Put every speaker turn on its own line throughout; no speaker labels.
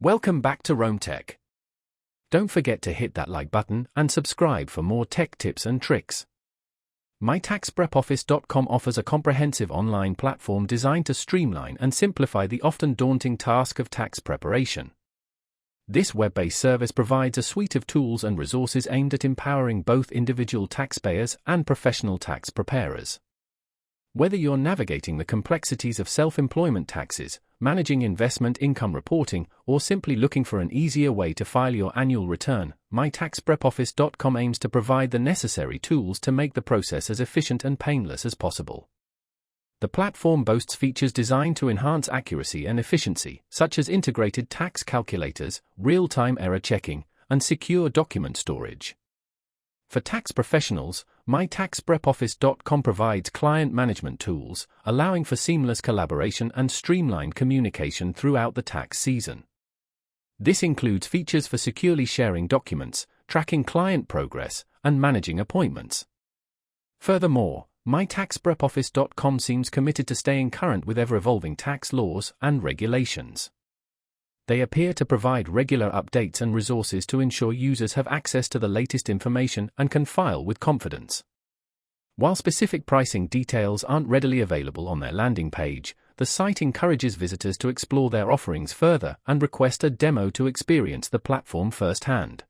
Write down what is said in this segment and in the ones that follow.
Welcome back to Rome Tech. Don't forget to hit that like button and subscribe for more tech tips and tricks. MyTaxPrepOffice.com offers a comprehensive online platform designed to streamline and simplify the often daunting task of tax preparation. This web-based service provides a suite of tools and resources aimed at empowering both individual taxpayers and professional tax preparers. Whether you're navigating the complexities of self-employment taxes, managing investment income reporting, or simply looking for an easier way to file your annual return, MyTaxPrepOffice.com aims to provide the necessary tools to make the process as efficient and painless as possible. The platform boasts features designed to enhance accuracy and efficiency, such as integrated tax calculators, real-time error checking, and secure document storage. For tax professionals, MyTaxPrepOffice.com provides client management tools, allowing for seamless collaboration and streamlined communication throughout the tax season. This includes features for securely sharing documents, tracking client progress, and managing appointments. Furthermore, MyTaxPrepOffice.com seems committed to staying current with ever-evolving tax laws and regulations. They appear to provide regular updates and resources to ensure users have access to the latest information and can file with confidence. While specific pricing details aren't readily available on their landing page, the site encourages visitors to explore their offerings further and request a demo to experience the platform firsthand.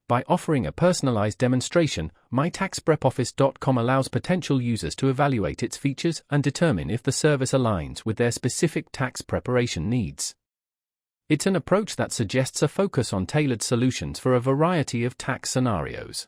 By offering a personalized demonstration, MyTaxPrepOffice.com allows potential users to evaluate its features and determine if the service aligns with their specific tax preparation needs. It's an approach that suggests a focus on tailored solutions for a variety of tax scenarios.